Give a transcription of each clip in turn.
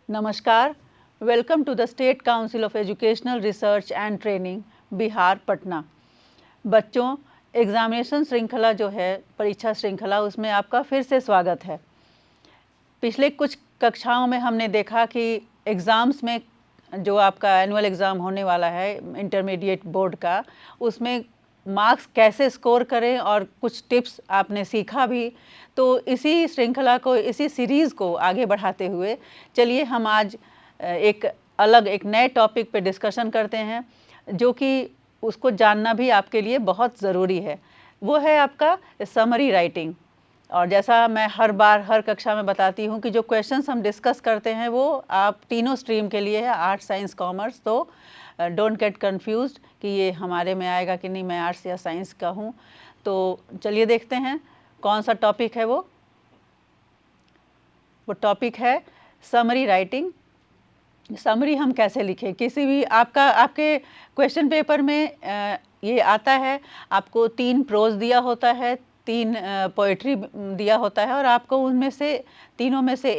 नमस्कार, welcome to the State Council of Educational Research and Training Bihar Patna. बच्चों, examination श्रृंखला जो है, परीक्षा श्रृंखला, उसमें आपका फिर से स्वागत है। पिछले कुछ कक्षाओं में हमने देखा कि एग्ज़ाम्स में जो आपका एनुअल एग्ज़ाम होने वाला है इंटरमीडिएट बोर्ड का, उसमें मार्क्स कैसे स्कोर करें और कुछ टिप्स आपने सीखा भी। तो इसी श्रृंखला को, इसी सीरीज़ को आगे बढ़ाते हुए चलिए हम आज एक नए टॉपिक पे डिस्कशन करते हैं, जो कि उसको जानना भी आपके लिए बहुत ज़रूरी है। वो है आपका समरी राइटिंग। और जैसा मैं हर बार हर कक्षा में बताती हूँ कि जो क्वेश्चंस हम डिस्कस करते हैं वो आप तीनों स्ट्रीम के लिए है, आर्ट्स, साइंस, कॉमर्स। तो डोंट गेट कंफ्यूज्ड कि ये हमारे में आएगा कि नहीं, मैं आर्ट्स या साइंस का हूँ। तो चलिए देखते हैं कौन सा टॉपिक है। वो टॉपिक है समरी राइटिंग। समरी हम कैसे लिखें, किसी भी आपके क्वेश्चन पेपर में ये आता है, आपको 3 प्रोज दिया होता है, 3 पोइट्री दिया होता है, और आपको उनमें से तीनों में से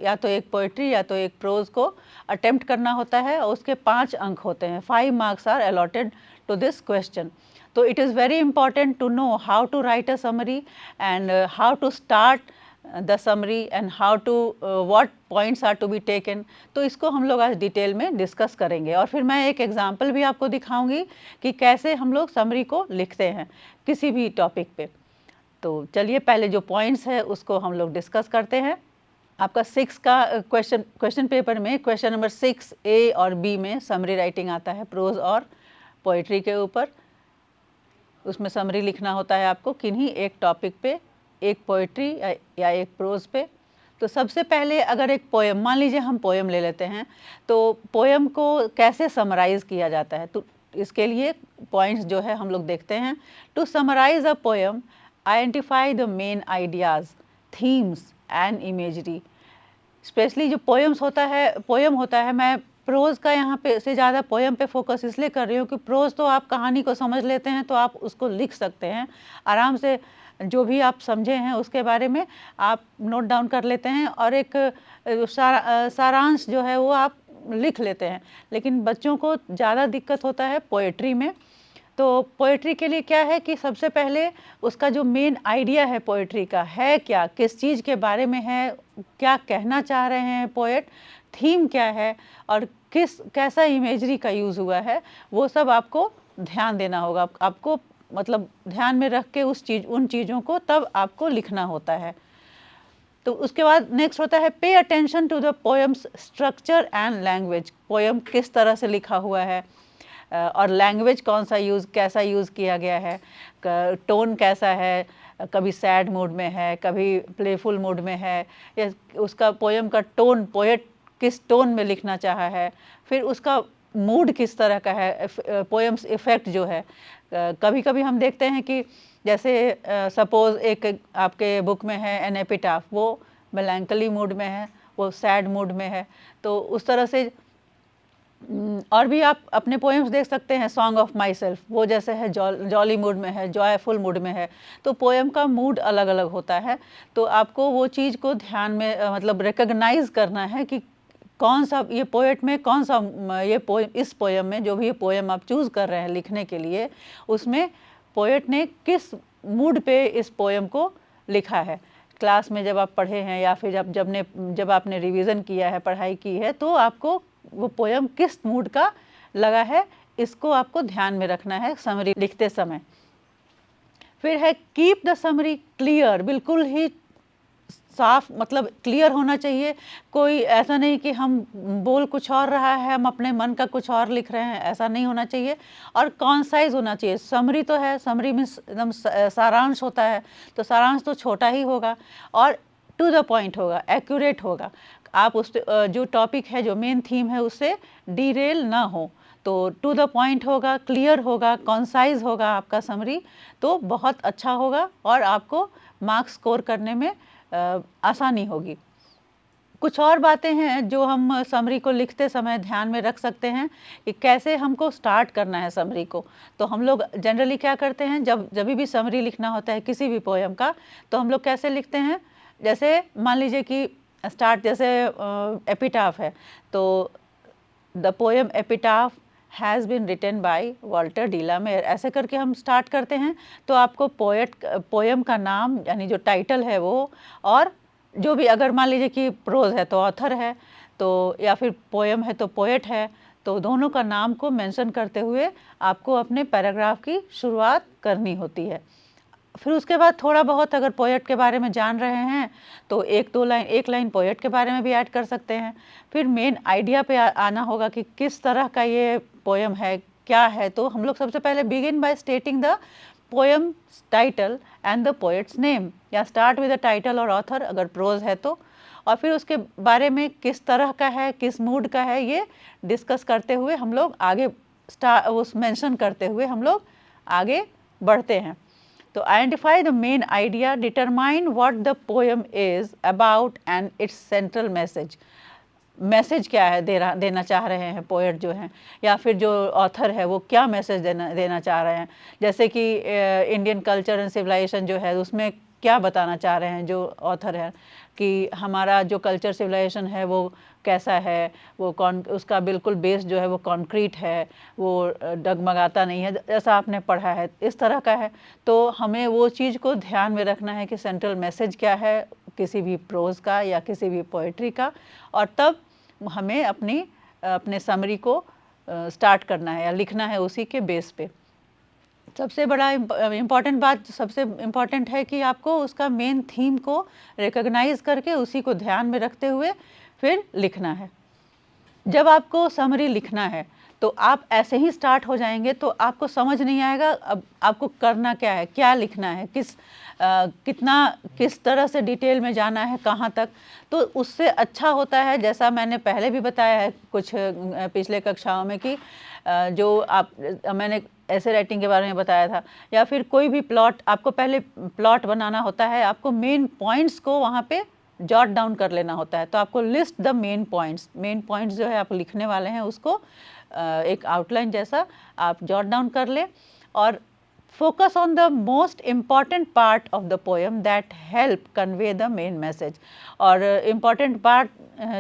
या तो एक पोइट्री या तो एक प्रोज को अटेम्प्ट करना होता है, और उसके 5 अंक होते हैं। 5 marks are allotted to this question. तो it is very important to know how to write a summary and how to start the summary and how to what points are to be taken. तो इसको हम लोग आज detail में discuss करेंगे, और फिर मैं एक एग्जांपल भी आपको दिखाऊंगी कि कैसे हम लोग समरी को लिखते हैं किसी भी टॉपिक पे। तो चलिए पहले जो पॉइंट्स है उसको हम लोग डिस्कस करते हैं। आपका 6 का क्वेश्चन पेपर में क्वेश्चन नंबर 6 ए और बी में समरी राइटिंग आता है, प्रोज और पोइट्री के ऊपर। उसमें समरी लिखना होता है आपको किन्हीं एक टॉपिक पे, एक पोइट्री या एक प्रोज पे। तो सबसे पहले अगर एक पोएम, मान लीजिए हम पोएम ले लेते हैं, तो पोएम को कैसे समराइज़ किया जाता है, तो इसके लिए पॉइंट्स जो है हम लोग देखते हैं। To summarise a poem, identify the main ideas, themes and imagery. Specially जो पोएम होता है, मैं प्रोज़ का यहाँ पे से ज़्यादा पोएम पे फोकस इसलिए कर रही हूँ कि प्रोज़ तो आप कहानी को समझ लेते हैं तो आप उसको लिख सकते हैं आराम से, जो भी आप समझे हैं उसके बारे में आप नोट डाउन कर लेते हैं, और एक सारांश जो है वो आप लिख लेते हैं। लेकिन बच्चों को ज़्यादा दिक्कत होता है पोएट्री में। तो पोएट्री के लिए क्या है कि सबसे पहले उसका जो मेन आइडिया है पोएट्री का है क्या, किस चीज़ के बारे में है, क्या कहना चाह रहे हैं पोएट, थीम क्या है, और कैसा इमेजरी का यूज़ हुआ है, वो सब आपको ध्यान देना होगा। आपको मतलब ध्यान में रख के उन चीज़ों को तब आपको लिखना होता है। तो उसके बाद नेक्स्ट होता है pay attention to the poem's structure and language. Poem किस तरह से लिखा हुआ है और लैंग्वेज कैसा यूज़ किया गया है, टोन कैसा है, कभी सैड मूड में है, कभी प्लेफुल मूड में है, या उसका पोएम का टोन, पोएट किस टोन में लिखना चाहा है, फिर उसका मूड किस तरह का है, पोएम्स इफ़ेक्ट जो है। कभी कभी हम देखते हैं कि जैसे सपोज़ एक आपके बुक में है एन एपिटाफ, वो मेलैंकली मूड में है, वो सैड मूड में है। तो उस तरह से और भी आप अपने पोएम्स देख सकते हैं। सॉन्ग ऑफ माई सेल्फ, वो जैसे है जॉली मूड में है, जॉयफुल मूड में है। तो पोएम का मूड अलग अलग होता है। तो आपको वो चीज़ को ध्यान में मतलब रिकग्नाइज़ करना है कि कौन सा ये पोएट में कौन सा ये पोएम, इस पोएम में जो भी ये पोएम आप चूज़ कर रहे हैं लिखने के लिए, उसमें पोएट ने किस मूड पे इस पोएम को लिखा है। क्लास में जब आप पढ़े हैं या फिर जब आपने रिवीजन किया है, पढ़ाई की है, तो आपको वो पोएम किस मूड का लगा है, इसको आपको ध्यान में रखना है समरी लिखते समय। फिर है कीप द समरी क्लियर, बिल्कुल ही साफ, मतलब क्लियर होना चाहिए। कोई ऐसा नहीं कि हम बोल कुछ और रहा है, हम अपने मन का कुछ और लिख रहे हैं, ऐसा नहीं होना चाहिए। और कॉन्साइज होना चाहिए। समरी तो है, समरी में एकदम सारांश होता है, तो सारांश तो छोटा ही होगा और टू द पॉइंट होगा, एक्यूरेट होगा। आप उस जो टॉपिक है, जो मेन थीम है, उससे डीरेल ना हो। तो टू द पॉइंट होगा, क्लियर होगा, कॉन्साइज होगा आपका समरी, तो बहुत अच्छा होगा और आपको मार्क्स स्कोर करने में आसानी होगी। कुछ और बातें हैं जो हम समरी को लिखते समय ध्यान में रख सकते हैं कि कैसे हमको स्टार्ट करना है समरी को। तो हम लोग जनरली क्या करते हैं, जब भी समरी लिखना होता है किसी भी पोएम का, तो हम लोग कैसे लिखते हैं। जैसे मान लीजिए कि स्टार्ट, जैसे एपिटाफ है तो the poem epitaph has been written by Walter de la Mare, ऐसे करके हम स्टार्ट करते हैं। तो आपको पोएम का नाम यानी जो टाइटल है वो, और जो भी, अगर मान लीजिए कि प्रोज है तो ऑथर है, तो या फिर पोएम है तो पोएट है, तो दोनों का नाम को मेंशन करते हुए आपको अपने पैराग्राफ की शुरुआत करनी होती है। फिर उसके बाद थोड़ा बहुत अगर पोएट के बारे में जान रहे हैं तो एक लाइन पोएट के बारे में भी ऐड कर सकते हैं। फिर मेन आइडिया पे आना होगा कि किस तरह का ये पोएम है, क्या है। तो हम लोग सबसे पहले begin by stating the poem title and the poets name, या स्टार्ट विद द टाइटल और ऑथर अगर प्रोज है तो, और फिर उसके बारे में किस तरह का है, किस मूड का है, ये डिस्कस करते हुए हम लोग आगे उस मेंशन करते हुए हम लोग आगे बढ़ते हैं। तो identify the main idea, determine what the poem is about and it's central message. Message क्या है देना चाह रहे हैं पोएट जो हैं, या फिर जो ऑथर है वो क्या मैसेज देना चाह रहे हैं। जैसे कि इंडियन कल्चर एंड सिविलाइजेशन जो है उसमें क्या बताना चाह रहे हैं जो ऑथर है, कि हमारा जो कल्चर सिविलाइजेशन है वो कैसा है, वो उसका बिल्कुल बेस जो है वो कॉन्क्रीट है, वो डगमगाता नहीं है, जैसा आपने पढ़ा है इस तरह का है। तो हमें वो चीज़ को ध्यान में रखना है कि सेंट्रल मैसेज क्या है किसी भी प्रोज का या किसी भी पोइट्री का, और तब हमें अपने समरी को स्टार्ट करना है या लिखना है उसी के बेस पे। सबसे बड़ा इम्पॉर्टेंट बात, सबसे इम्पॉर्टेंट है कि आपको उसका मेन थीम को रिकॉग्नाइज करके उसी को ध्यान में रखते हुए फिर लिखना है। जब आपको समरी लिखना है तो आप ऐसे ही स्टार्ट हो जाएंगे तो आपको समझ नहीं आएगा अब आपको करना क्या है, क्या लिखना है, किस तरह से डिटेल में जाना है, कहाँ तक। तो उससे अच्छा होता है, जैसा मैंने पहले भी बताया है कुछ पिछले कक्षाओं में, कि मैंने ऐसे राइटिंग के बारे में बताया था, या फिर कोई भी प्लॉट, आपको पहले प्लॉट बनाना होता है, आपको मेन पॉइंट्स को वहाँ पे जॉट डाउन कर लेना होता है। तो आपको लिस्ट द मेन पॉइंट्स जो है आप लिखने वाले हैं उसको एक आउटलाइन जैसा आप जॉट डाउन कर ले, और focus on the most important part of the poem that help convey the main message. और इम्पॉर्टेंट पार्ट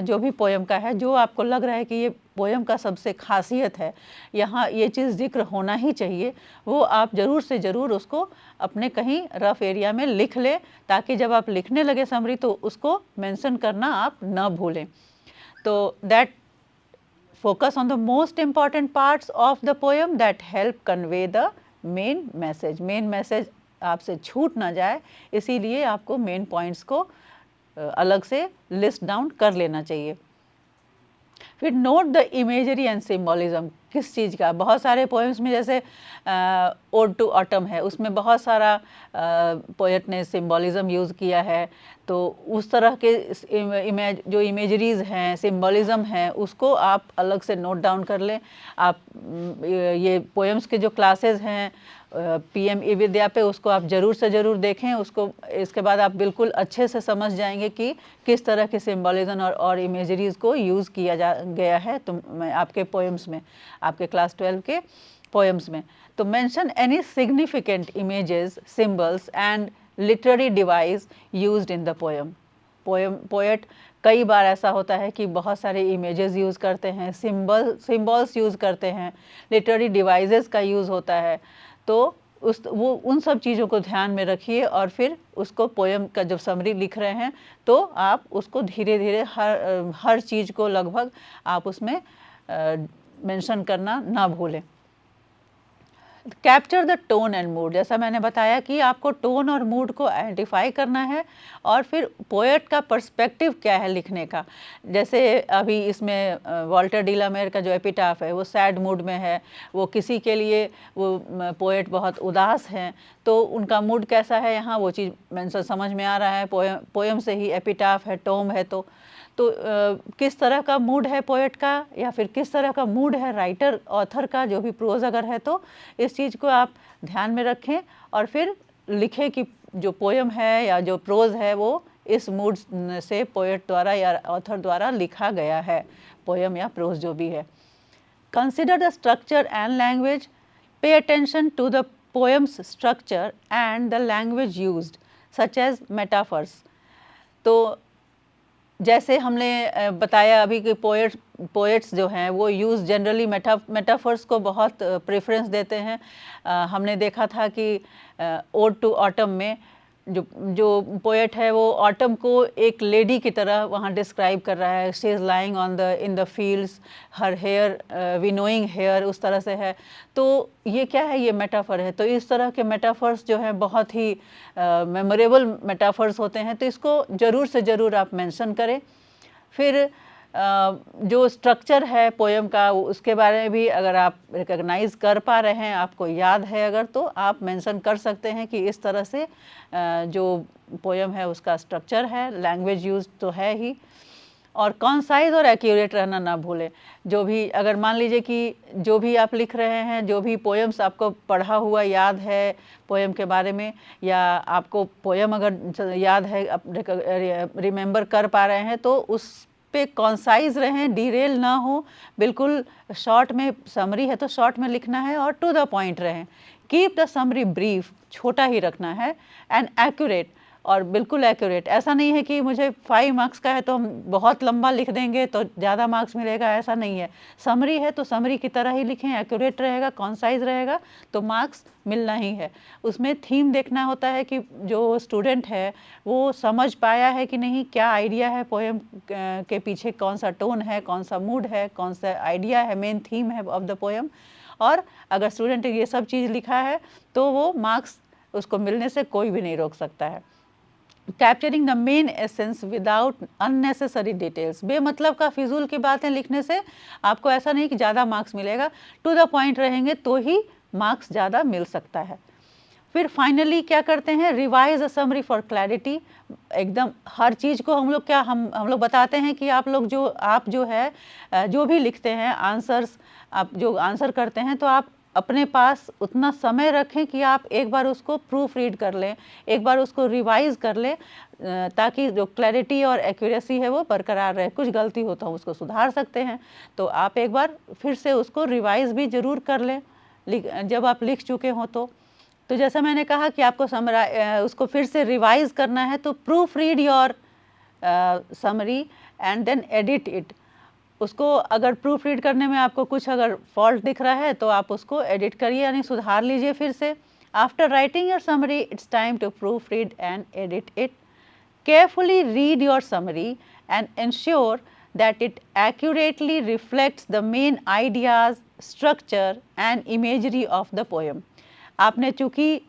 जो भी पोएम का है, जो आपको लग रहा है कि ये पोएम का सबसे खासियत है, यहाँ ये चीज़ जिक्र होना ही चाहिए, वो आप ज़रूर से ज़रूर उसको अपने कहीं रफ एरिया में लिख ले, ताकि जब आप लिखने लगे समरी तो उसको मेंशन करना आप न भूलें। तो that focus on the most important parts of the poem that help convey the main message। Main message आपसे छूट ना जाए, इसीलिए आपको मेन पॉइंट्स को अलग से लिस्ट डाउन कर लेना चाहिए। फिर note the imagery and symbolism, किस चीज़ का। बहुत सारे पोएम्स में, जैसे ओड टू ऑटम है, उसमें बहुत सारा पोएट ने सिम्बॉलिज्म यूज़ किया है। तो उस तरह के जो इमेजरीज़ हैं, सिम्बॉलिज्म हैं, उसको आप अलग से नोट डाउन कर लें। आप ये पोएम्स के जो क्लासेस हैं PM ई विद्या पे, उसको आप ज़रूर से ज़रूर देखें। उसको इसके बाद आप बिल्कुल अच्छे से समझ जाएंगे कि किस तरह के सिम्बॉलिज्म और इमेजरीज़ को यूज़ किया गया है आपके पोएम्स में, आपके क्लास 12 के पोएम्स में। तो mention any significant images, symbols and literary device used in the poem. Poet कई बार ऐसा होता है कि बहुत सारे इमेजेस यूज़ करते हैं, सिम्बल्स यूज़ करते हैं, लिटरेरी डिवाइसेस का यूज़ होता है। तो उन सब चीज़ों को ध्यान में रखिए, और फिर उसको पोएम का जब समरी लिख रहे हैं तो आप उसको धीरे धीरे हर चीज़ को लगभग आप उसमें मेंशन करना ना भूलें। Capture the tone and mood, जैसा मैंने बताया कि आपको टोन और मूड को आइडेंटिफाई करना है, और फिर पोएट का पर्सपेक्टिव क्या है लिखने का। जैसे अभी इसमें वॉल्टर डी ला मेयर का जो एपिटाफ है वो सैड मूड में है, वो किसी के लिए वो पोएट बहुत उदास हैं, तो उनका मूड कैसा है यहाँ वो चीज़ मेंशन समझ में आ रहा है। पोएम से ही एपिटाफ है, टोम है, तो किस तरह का मूड है पोएट का, या फिर किस तरह का मूड है राइटर ऑथर का, जो भी प्रोज अगर है तो इस चीज़ को आप ध्यान में रखें, और फिर लिखें कि जो पोएम है या जो प्रोज है वो इस मूड से पोएट द्वारा या ऑथर द्वारा लिखा गया है, पोएम या प्रोज जो भी है। Consider the structure and language, pay attention to the poem's structure and the language used such as metaphors. तो जैसे हमने बताया अभी कि पोएट्स जो हैं वो यूज़ जनरली मेटाफर्स को बहुत प्रेफरेंस देते हैं। हमने देखा था कि ओड टू ऑटम में जो जो पोएट है वो ऑटम को एक लेडी की तरह वहाँ डिस्क्राइब कर रहा है। She is lying on the in the fields, her hair winnowing hair, उस तरह से है। तो ये क्या है, ये मेटाफर है। तो इस तरह के मेटाफर्स जो हैं बहुत ही मेमोरेबल मेटाफर्स होते हैं, तो इसको ज़रूर से ज़रूर आप मेंशन करें। फिर जो स्ट्रक्चर है पोएम का उसके बारे में भी अगर आप रिकॉग्नाइज कर पा रहे हैं, आपको याद है अगर, तो आप मेंशन कर सकते हैं कि इस तरह से जो पोएम है उसका स्ट्रक्चर है। लैंग्वेज यूज तो है ही, और कॉन्साइज और एक्यूरेट रहना ना भूलें। जो भी अगर मान लीजिए कि जो भी आप लिख रहे हैं, जो भी पोएम्स आपको पढ़ा हुआ याद है पोएम के बारे में, या आपको पोएम अगर याद है, आप रिमेंबर कर पा रहे हैं, तो उस पे कॉन्साइज रहें, डीरेल ना हो। बिल्कुल शॉर्ट में, समरी है तो शॉर्ट में लिखना है और टू द पॉइंट रहें। कीप द समरी ब्रीफ, छोटा ही रखना है, एंड एक्यूरेट, और बिल्कुल एक्यूरेट। ऐसा नहीं है कि मुझे 5 मार्क्स का है तो हम बहुत लंबा लिख देंगे तो ज़्यादा मार्क्स मिलेगा, ऐसा नहीं है। समरी है तो समरी की तरह ही लिखें, एक्यूरेट रहेगा, कॉन्साइज रहेगा, तो मार्क्स मिलना ही है। उसमें थीम देखना होता है कि जो स्टूडेंट है वो समझ पाया है कि नहीं, क्या आइडिया है पोएम के पीछे, कौन सा टोन है, कौन सा मूड है, कौन सा आइडिया है, मेन थीम है ऑफ द पोएम। और अगर स्टूडेंट ये सब चीज़ लिखा है तो वो मार्क्स उसको मिलने से कोई भी नहीं रोक सकता है। Capturing the main essence without unnecessary details, बेमतलब का फिजूल की बातें लिखने से आपको ऐसा नहीं कि ज़्यादा मार्क्स मिलेगा, टू द पॉइंट रहेंगे तो ही मार्क्स ज़्यादा मिल सकता है। फिर फाइनली क्या करते हैं, revise a summary for clarity. एकदम हर चीज़ को हम लोग क्या हम लोग बताते हैं कि आप लोग जो है जो भी लिखते हैं आंसर्स, आप जो आंसर करते हैं, तो आप अपने पास उतना समय रखें कि आप एक बार उसको प्रूफ रीड कर लें, एक बार उसको रिवाइज कर लें, ताकि जो क्लैरिटी और एक्यूरेसी है वो बरकरार रहे। कुछ गलती हो तो हम उसको सुधार सकते हैं, तो आप एक बार फिर से उसको रिवाइज भी ज़रूर कर लें जब आप लिख चुके हों। तो जैसा मैंने कहा कि आपको उसको फिर से रिवाइज करना है, तो proofread your summary and then edit it. उसको अगर प्रूफ रीड करने में आपको कुछ अगर फॉल्ट दिख रहा है तो आप उसको एडिट करिए, यानी सुधार लीजिए फिर से। After writing your summary, it's time to proofread and edit it. Carefully read your summary and ensure that it accurately reflects the main ideas, structure and imagery of the poem. आपने चूँकि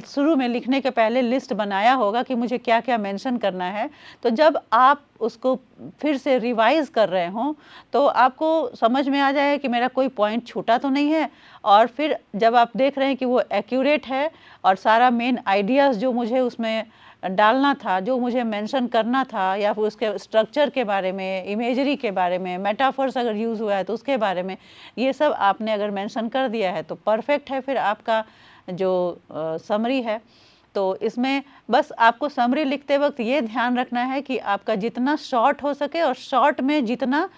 शुरू में लिखने के पहले list बनाया होगा कि मुझे क्या क्या मेंशन करना है, तो जब आप उसको फिर से रिवाइज कर रहे हों तो आपको समझ में आ जाए कि मेरा कोई पॉइंट छूटा तो नहीं है, और फिर जब आप देख रहे हैं कि वो एक्यूरेट है और सारा मेन आइडियाज़ जो मुझे उसमें डालना था, जो मुझे मेंशन करना था, या फिर उसके स्ट्रक्चर के बारे में, इमेजरी के बारे में, मेटाफर्स अगर यूज़ हुआ है तो उसके बारे में, ये सब आपने अगर मेंशन कर दिया है तो परफेक्ट है फिर आपका जो समरी है। तो इसमें बस आपको समरी लिखते वक्त ये ध्यान रखना है कि आपका जितना शॉर्ट हो सके, और शॉर्ट में जितना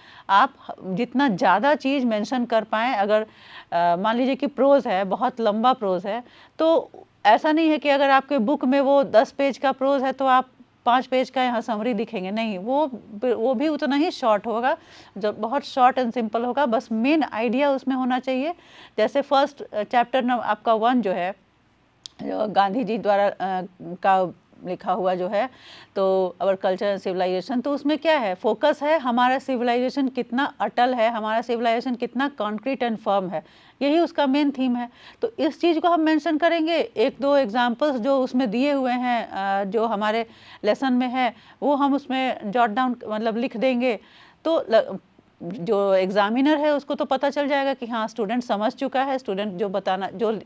ज़्यादा चीज़ मेंशन कर पाएँ। अगर मान लीजिए कि प्रोज़ है, बहुत लंबा प्रोज़ है, तो ऐसा नहीं है कि अगर आपके बुक में वो 10 पेज का प्रोज़ है तो आप 5 पेज का यहाँ समरी दिखेंगे, नहीं, वो भी उतना ही शॉर्ट होगा, जो बहुत शॉर्ट एंड सिंपल होगा। बस मेन आइडिया उसमें होना चाहिए। जैसे फर्स्ट चैप्टर आपका 1 जो है, जो गांधी जी द्वारा का लिखा हुआ जो है, तो अवर कल्चर एंड सिविलाइजेशन, तो उसमें क्या है, फोकस है हमारा सिविलाइजेशन कितना अटल है, हमारा सिविलाइजेशन कितना कॉन्क्रीट एंड फर्म है, यही उसका मेन थीम है। तो इस चीज़ को हम मेंशन करेंगे। 1-2 एग्जांपल्स जो उसमें दिए हुए हैं, जो हमारे लेसन में है, वो हम उसमें जॉट डाउन मतलब लिख देंगे, तो जो एग्जामिनर है उसको तो पता चल जाएगा कि हाँ स्टूडेंट समझ चुका है, स्टूडेंट जो बताना, जो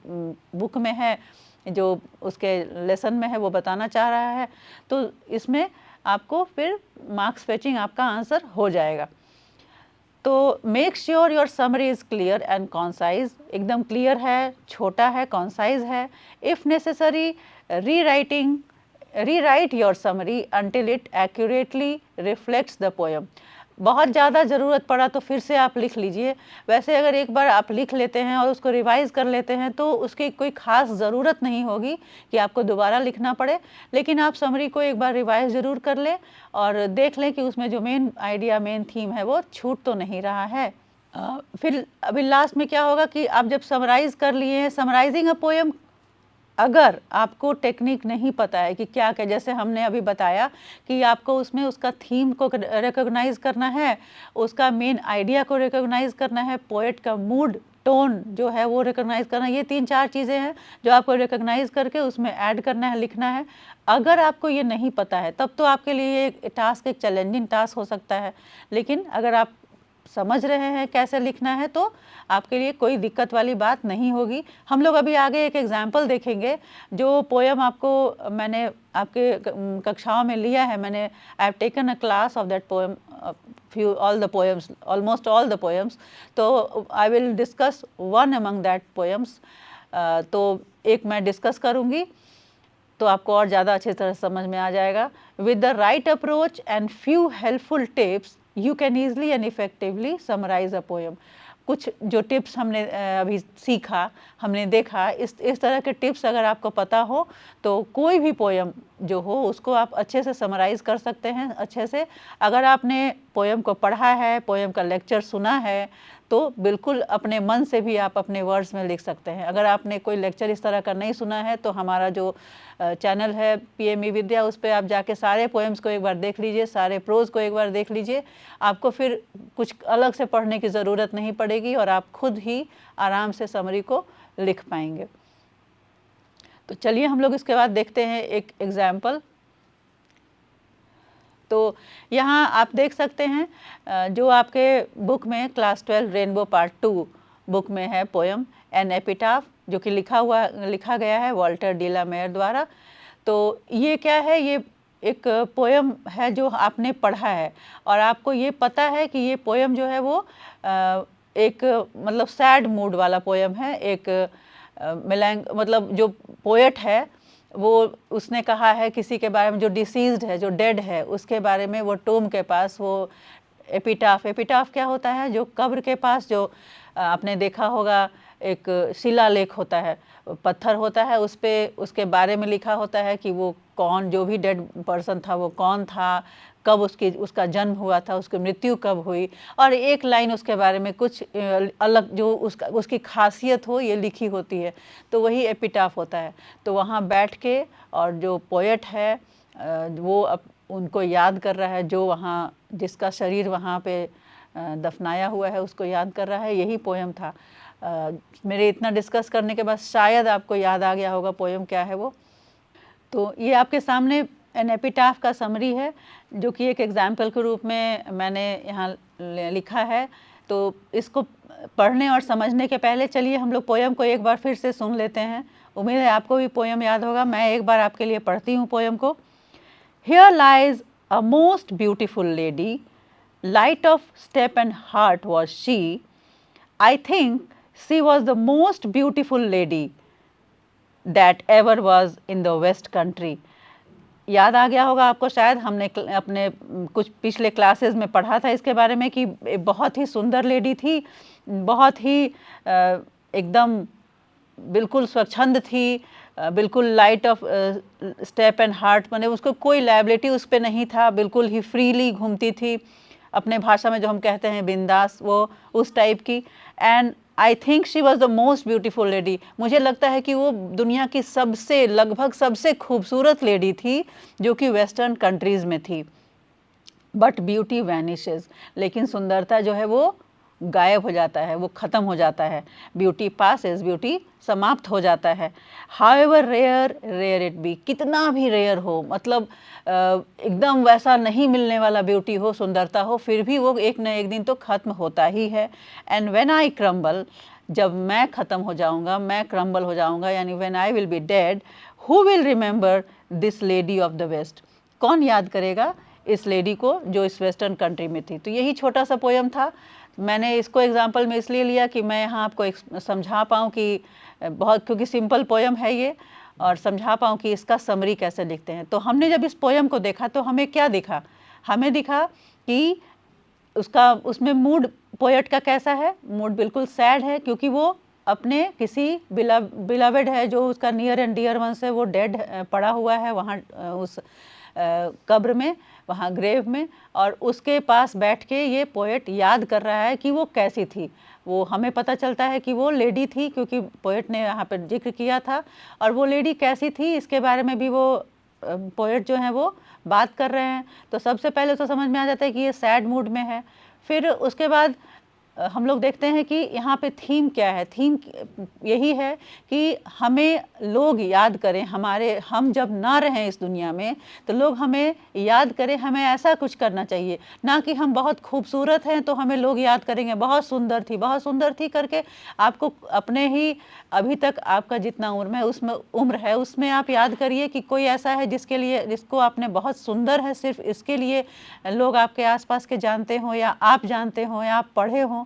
बुक में है, जो उसके लेसन में है, वो बताना चाह रहा है। तो इसमें आपको फिर मार्क्स फेचिंग आपका आंसर हो जाएगा। तो make sure your summary is clear and concise, एकदम क्लियर है, छोटा है, कॉन्साइज है। If necessary rewrite your summary until it accurately reflects the poem। बहुत ज़्यादा ज़रूरत पड़ा तो फिर से आप लिख लीजिए। वैसे अगर एक बार आप लिख लेते हैं और उसको रिवाइज़ कर लेते हैं तो उसकी कोई ख़ास ज़रूरत नहीं होगी कि आपको दोबारा लिखना पड़े। लेकिन आप समरी को एक बार रिवाइज़ ज़रूर कर लें और देख लें कि उसमें जो मेन आइडिया, मेन थीम है वो छूट तो नहीं रहा है। फिर अभी लास्ट में क्या होगा कि आप जब समराइज़ कर लिए हैं, समराइजिंग अ पोएम, अगर आपको टेक्निक नहीं पता है कि क्या क्या, जैसे हमने अभी बताया कि आपको उसमें उसका थीम को रिकॉग्नाइज करना है, उसका मेन आइडिया को रिकॉग्नाइज करना है, पोएट का मूड, टोन जो है वो रिकॉग्नाइज करना है। ये 3-4 चीज़ें हैं जो आपको रिकॉग्नाइज करके उसमें ऐड करना है, लिखना है। अगर आपको ये नहीं पता है तब तो आपके लिए एक टास्क, एक चैलेंजिंग टास्क हो सकता है। लेकिन अगर आप समझ रहे हैं कैसे लिखना है तो आपके लिए कोई दिक्कत वाली बात नहीं होगी। हम लोग अभी आगे एक एग्जाम्पल देखेंगे जो पोएम आपको मैंने आपके कक्षाओं में लिया है। मैंने I have taken a class of that poem, few all the poems, almost all the poems. तो I will discuss one among that poems. तो एक मैं डिस्कस करूँगी तो आपको और ज़्यादा अच्छी तरह समझ में आ जाएगा। With the right approach and few helpful tips, you can easily and effectively summarize a poem. कुछ जो टिप्स हमने अभी सीखा, हमने देखा, इस तरह के टिप्स अगर आपको पता हो तो कोई भी पोएम जो हो उसको आप अच्छे से समराइज़ कर सकते हैं अच्छे से। अगर आपने पोएम को पढ़ा है, पोएम का लेक्चर सुना है तो बिल्कुल अपने मन से भी आप अपने वर्ड्स में लिख सकते हैं। अगर आपने कोई लेक्चर इस तरह का नहीं सुना है तो हमारा जो चैनल है पीएमई विद्या, उस पर आप जाके सारे पोएम्स को एक बार देख लीजिए, सारे प्रोज को एक बार देख लीजिए। आपको फिर कुछ अलग से पढ़ने की ज़रूरत नहीं पड़ेगी और आप खुद ही आराम से समरी को लिख पाएंगे। तो चलिए हम लोग इसके बाद देखते हैं एक एग्जाम्पल। तो यहाँ आप देख सकते हैं जो आपके बुक में क्लास 12 रेनबो पार्ट 2 बुक में है पोएम एन एपिटाफ, जो कि लिखा गया है वॉल्टर डी ला मेयर द्वारा। तो ये क्या है, ये एक पोएम है जो आपने पढ़ा है और आपको ये पता है कि ये पोएम जो है वो एक मतलब सैड मूड वाला पोएम है। एक मतलब जो पोएट है वो उसने कहा है किसी के बारे में जो डिसीज्ड है, जो डेड है, उसके बारे में वो टूम के पास वो एपिटाफ क्या होता है, जो कब्र के पास जो आपने देखा होगा एक शिलालेख होता है, पत्थर होता है, उस पे उसके बारे में लिखा होता है कि वो कौन, जो भी डेड पर्सन था वो कौन था, कब उसका जन्म हुआ था, उसकी मृत्यु कब हुई, और एक लाइन उसके बारे में कुछ अलग जो उसकी खासियत हो ये लिखी होती है, तो वही एपिटाफ होता है। तो वहाँ बैठ के और जो पोएट है वो उनको याद कर रहा है, जो वहाँ जिसका शरीर वहाँ पे दफनाया हुआ है उसको याद कर रहा है। यही पोएम था। मेरे इतना डिस्कस करने के बाद शायद आपको याद आ गया होगा पोएम क्या है वो। तो ये आपके सामने एन एपिटाफ का समरी है जो कि एक एग्जाम्पल के रूप में मैंने यहाँ लिखा है। तो इसको पढ़ने और समझने के पहले चलिए हम लोग पोएम को एक बार फिर से सुन लेते हैं। उम्मीद है आपको भी पोएम याद होगा। मैं एक बार आपके लिए पढ़ती हूँ पोएम को। Here lies a most beautiful lady, light of step and heart was she. I think she was the most beautiful lady that ever was in the West Country. याद आ गया होगा आपको शायद, हमने अपने कुछ पिछले क्लासेस में पढ़ा था इसके बारे में कि बहुत ही सुंदर लेडी थी, बहुत ही एकदम बिल्कुल स्वच्छंद थी, बिल्कुल light of step and heart, माने उसको कोई लायबिलिटी उस पर नहीं था, बिल्कुल ही फ्रीली घूमती थी, अपने भाषा में जो हम कहते हैं बिंदास, वो उस टाइप की। And I think she was the most beautiful lady, मुझे लगता है कि वो दुनिया की सबसे लगभग सबसे खूबसूरत लेडी थी जो कि वेस्टर्न कंट्रीज़ में थी। बट ब्यूटी वैनिशेस, लेकिन सुंदरता जो है वो गायब हो जाता है, वो ख़त्म हो जाता है। ब्यूटी पासेस, ब्यूटी समाप्त हो जाता है। हाउएवर रेयर इट बी, कितना भी रेयर हो, मतलब एकदम वैसा नहीं मिलने वाला ब्यूटी हो, सुंदरता हो, फिर भी वो एक न एक दिन तो ख़त्म होता ही है। एंड व्हेन आई क्रम्बल, जब मैं ख़त्म हो जाऊँगा, मैं क्रम्बल हो जाऊँगा, यानी when I will be dead, who will remember this lady of the west, कौन याद करेगा इस लेडी को जो इस वेस्टर्न कंट्री में थी। तो यही छोटा सा पोएम था। मैंने इसको एग्जाम्पल में इसलिए लिया कि मैं यहाँ आपको समझा पाऊँ कि बहुत, क्योंकि सिंपल पोएम है ये, और समझा पाऊँ कि इसका समरी कैसे लिखते हैं। तो हमने जब इस पोएम को देखा तो हमें क्या दिखा, हमें दिखा कि उसका उसमें मूड पोएट का कैसा है, मूड बिल्कुल सैड है, क्योंकि वो अपने किसी बिलवेड है जो उसका नियर एंड डियर वन से वो डेड पड़ा हुआ है वहाँ उस कब्र में, वहाँ ग्रेव में, और उसके पास बैठ के ये पोएट याद कर रहा है कि वो कैसी थी। वो हमें पता चलता है कि वो लेडी थी, क्योंकि पोएट ने यहाँ पर जिक्र किया था, और वो लेडी कैसी थी इसके बारे में भी वो पोएट जो हैं वो बात कर रहे हैं। तो सबसे पहले तो समझ में आ जाता है कि ये सैड मूड में है। फिर उसके बाद हम लोग देखते हैं कि यहाँ पे थीम क्या है। थीम यही है कि हमें लोग याद करें, हम जब ना रहें इस दुनिया में तो लोग hमें याद करें। हमें ऐसा कुछ करना चाहिए, ना कि हम बहुत खूबसूरत हैं तो हमें लोग याद करेंगे बहुत सुंदर थी करके। आपको अपने ही अभी तक आपका जितना उम्र है उसमें आप याद करिए कि कोई ऐसा है जिसको आपने बहुत सुंदर है, सिर्फ इसके लिए लोग आपके आसपास के जानते हों, या आप जानते हों, या आप पढ़े हों।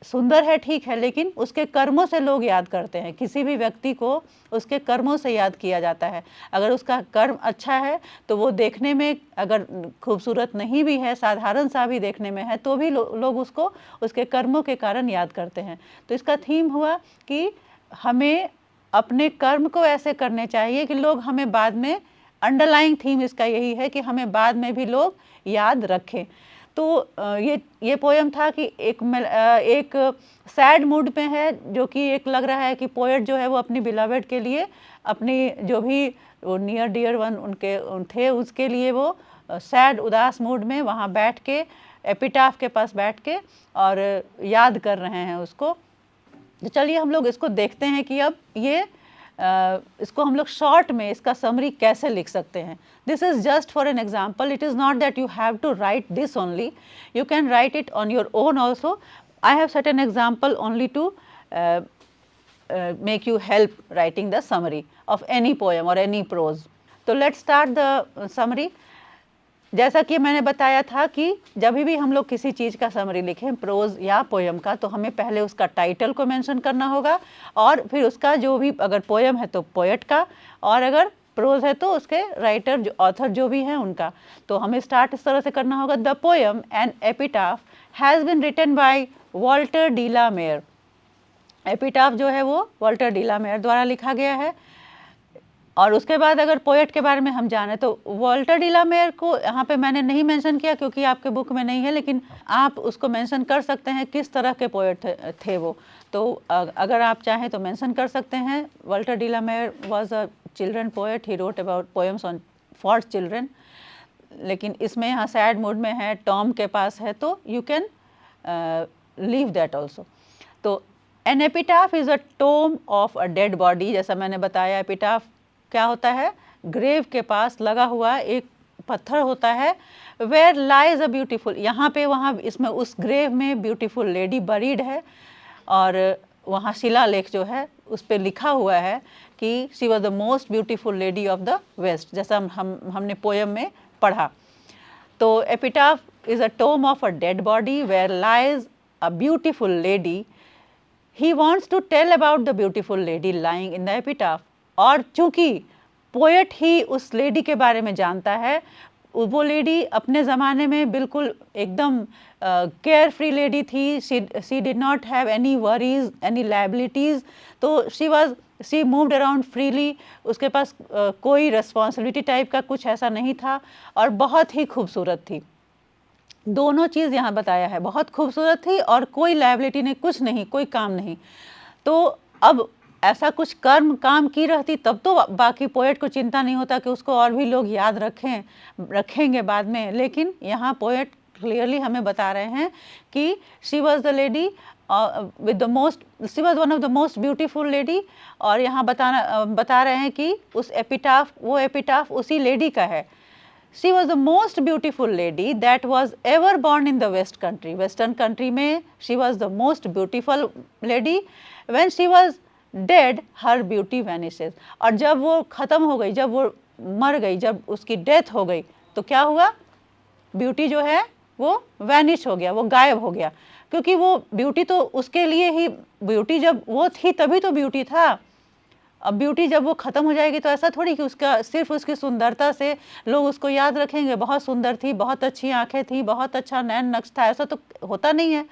सुंदर है ठीक है, लेकिन उसके कर्मों से लोग याद करते हैं। किसी भी व्यक्ति को उसके कर्मों से याद किया जाता है। अगर उसका कर्म अच्छा है तो वो देखने में अगर खूबसूरत नहीं भी है, साधारण सा भी देखने में है, तो भी लोग उसको उसके कर्मों के कारण याद करते हैं। तो इसका थीम हुआ कि हमें अपने कर्म को ऐसे करने चाहिए कि लोग हमें बाद में, अंडरलाइंग थीम इसका यही है कि हमें बाद में भी लोग याद रखें। तो ये पोयम था कि एक सैड मूड में है, जो कि एक लग रहा है कि पोएट जो है वो अपनी बिलवेड के लिए, अपनी जो भी वो नियर डियर वन उनके थे उसके लिए वो सैड उदास मूड में वहाँ बैठ के, एपिटाफ के पास बैठ के और याद कर रहे हैं उसको। तो चलिए हम लोग इसको देखते हैं कि अब ये इसको हम लोग शॉर्ट में इसका समरी कैसे लिख सकते हैं। This is just for an example, it is not that you have to write this only, you can write it on your own also. I have set an example only to make you help writing the summary of any poem or any prose. तो let's start the summary. जैसा कि मैंने बताया था कि जब भी हम लोग किसी चीज़ का समरी लिखें, प्रोज या पोएम का, तो हमें पहले उसका टाइटल को मेंशन करना होगा, और फिर उसका जो भी, अगर पोएम है तो पोएट का, और अगर प्रोज है तो उसके राइटर जो ऑथर जो भी हैं उनका। तो हमें स्टार्ट इस तरह से करना होगा, the poem an epitaph has been written by Walter de la Mare. Epitaph जो है वो वॉल्टर डी ला मेयर द्वारा लिखा गया है। और उसके बाद अगर पोएट के बारे में हम जाने तो वॉल्टर डी ला मेयर को यहाँ पे मैंने नहीं मेंशन किया क्योंकि आपके बुक में नहीं है, लेकिन आप उसको मेंशन कर सकते हैं किस तरह के पोएट थे वो। तो अगर आप चाहें तो मेंशन कर सकते हैं। Walter de la Mare was a children poet, he wrote about poems on for children. लेकिन इसमें यहाँ सैड मूड में है, टॉम के पास है, तो you can leave that also. तो an epitaph is a tomb of a dead body. जैसा मैंने बताया, एपिटाफ क्या होता है, ग्रेव के पास लगा हुआ एक पत्थर होता है। वेयर लाइज अ ब्यूटीफुल, यहाँ पे वहाँ इसमें उस ग्रेव में ब्यूटीफुल लेडी बरीड है, और वहाँ शिलालेख जो है उस पर लिखा हुआ है कि she was the most beautiful lady of the west, जैसा हमने पोएम में पढ़ा। तो epitaph is a tomb of a dead body where lies a beautiful lady. He wants to tell about the beautiful lady lying in the epitaph. और चूंकि poet ही उस lady के बारे में जानता है, वो लेडी अपने ज़माने में बिल्कुल एकदम केयर फ्री लेडी थी। She did not have any worries, any liabilities. तो शी मूव्ड अराउंड फ्रीली, उसके पास कोई रिस्पॉन्सिबिलिटी टाइप का कुछ ऐसा नहीं था, और बहुत ही खूबसूरत थी। दोनों चीज़ यहाँ बताया है, बहुत खूबसूरत थी और कोई लायबिलिटी नहीं, कुछ नहीं, कोई काम नहीं। तो अब ऐसा कुछ काम की रहती तब तो बाकी पोएट को चिंता नहीं होता कि उसको और भी लोग याद रखेंगे बाद में। लेकिन यहाँ पोएट क्लियरली हमें बता रहे हैं कि she was the lady with the most, she was one of the most beautiful lady. और यहाँ बता रहे हैं कि उस एपिटाफ, वो एपिटाफ उसी लेडी का है। She was the most beautiful lady that was ever born in the West country. Western country में she was the most beautiful lady. When she was dead, her beauty vanishes. और जब वो ख़त्म हो गई, जब वो मर गई, जब उसकी डेथ हो गई, तो क्या हुआ, ब्यूटी जो है वो वैनिश हो गया, वो गायब हो गया। क्योंकि वो ब्यूटी तो उसके लिए ही, ब्यूटी जब वो थी तभी तो ब्यूटी था। अब ब्यूटी जब वो ख़त्म हो जाएगी तो ऐसा थोड़ी कि उसका सिर्फ उसकी सुंदरता से लोग उसको याद रखेंगे, बहुत सुंदर थी, बहुत अच्छी आंखें थी, बहुत अच्छा नैन नक्श था, ऐसा तो होता नहीं है।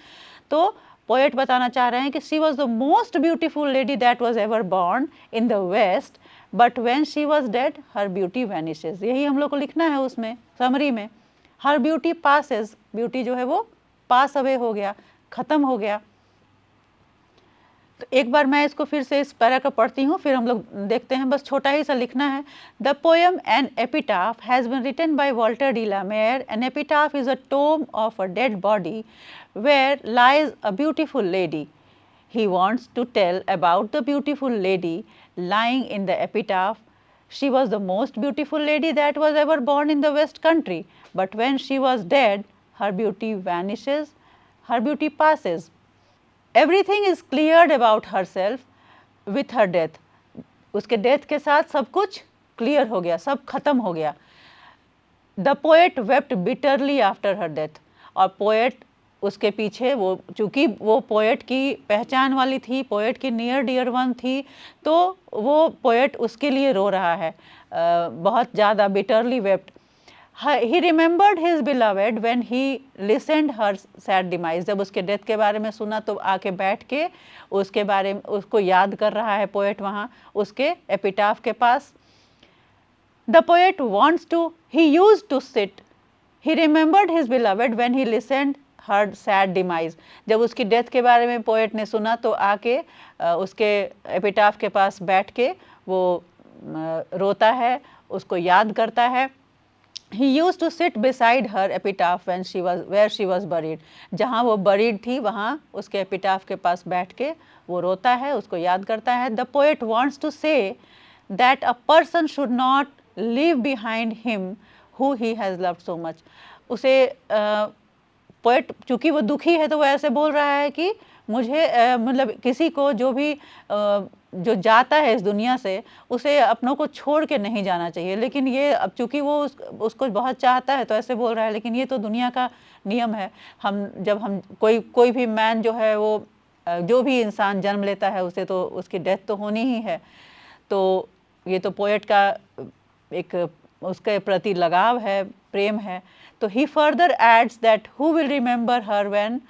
तो पोएट बताना चाह रहे हैं कि she was the most beautiful lady that was ever born in the west, but when she was dead her beauty vanishes. यही हम लोग को लिखना है उसमें समरी में। हर ब्यूटी पासेस, ब्यूटी जो है वो पास अवे हो गया, ख़त्म हो गया। तो एक बार मैं इसको फिर से इस पैरा का पढ़ती हूँ, फिर हम लोग देखते हैं, बस छोटा ही सा लिखना है। The poem an epitaph has been written by Walter de la Mare. An epitaph is a tomb of a dead body where lies a beautiful lady. He wants to tell about the beautiful lady lying in the epitaph. She was the most beautiful lady that was ever born in the West Country, but when she was dead, her beauty vanishes, her beauty passes. Everything is cleared about herself with her death. उसके death के साथ सब कुछ clear हो गया, सब खत्म हो गया। The poet wept bitterly after her death. और पोएट उसके पीछे, वो चूँकि वो पोएट की पहचान वाली थी, पोएट की नियर डियर वन थी, तो वो पोएट उसके लिए रो रहा है बहुत ज़्यादा, bitterly wept. He remembered his beloved when he listened her sad demise. जब उसके डेथ के बारे में सुना तो आके बैठ के उसके बारे में उसको याद कर रहा है पोएट वहाँ उसके एपिटाफ के पास। The poet wants to, he used to sit, he remembered his beloved when he listened her sad demise. जब उसकी डेथ के बारे में पोएट ने सुना तो आके उसके एपिटाफ के पास बैठ के वो रोता है, उसको याद करता है। He used to sit beside her epitaph when she was where she was buried. जहाँ वो buried थी वहाँ उसके एपिटाफ के पास बैठ के वो रोता है, उसको याद करता है। The poet wants to say that a person should not leave behind him who he has loved so much. उसे पोएट चूँकि वो दुखी है तो वो ऐसे बोल रहा है कि मुझे मतलब किसी को जो भी जो जाता है इस दुनिया से उसे अपनों को छोड़ के नहीं जाना चाहिए। लेकिन ये अब चूँकि वो उसको बहुत चाहता है तो ऐसे बोल रहा है, लेकिन ये तो दुनिया का नियम है। हम कोई भी मैन जो है वो जो भी इंसान जन्म लेता है उसे तो उसकी डेथ तो होनी ही है। तो ये तो पोएट का एक उसके प्रति लगाव है, प्रेम है। तो he further adds that who will remember her when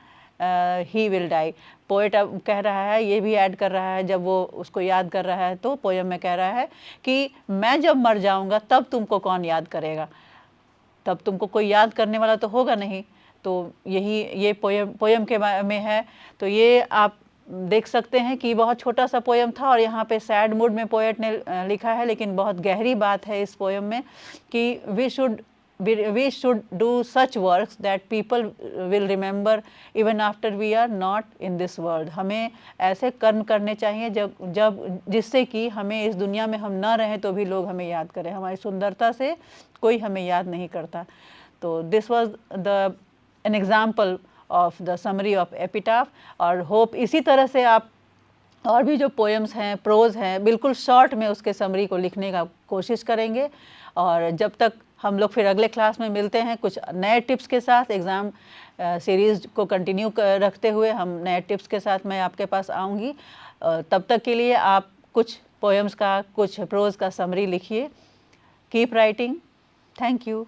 he will die. Poet अब कह रहा है, ये भी ऐड कर रहा है, जब वो उसको याद कर रहा है तो पोएम में कह रहा है कि मैं जब मर जाऊंगा तब तुमको कौन याद करेगा, तब तुमको कोई याद करने वाला तो होगा नहीं। तो यही ये पोएम के में है। तो ये आप देख सकते हैं कि बहुत छोटा सा पोएम था और यहाँ पे सैड मूड में पोएट ने लिखा है, लेकिन बहुत गहरी बात है इस पोएम में कि we should do such works that people will remember even after we are not in this world. हमें ऐसे कर्म करने चाहिए जब जिससे कि हमें इस दुनिया में हम ना रहें तो भी लोग हमें याद करें। हमारी सुंदरता से कोई हमें याद नहीं करता। तो this was an example of the summary of epitaph। और होप इसी तरह से आप और भी जो पोएम्स हैं, प्रोज हैं, बिल्कुल शॉर्ट में उसके समरी को लिखने का कोशिश करेंगे। और जब तक हम लोग फिर अगले क्लास में मिलते हैं कुछ नए टिप्स के साथ, एग्ज़ाम सीरीज़ को कंटिन्यू रखते हुए हम नए टिप्स के साथ मैं आपके पास आऊँगी। तब तक के लिए आप कुछ पोएम्स का, कुछ प्रोज का समरी लिखिए। Keep writing. Thank you.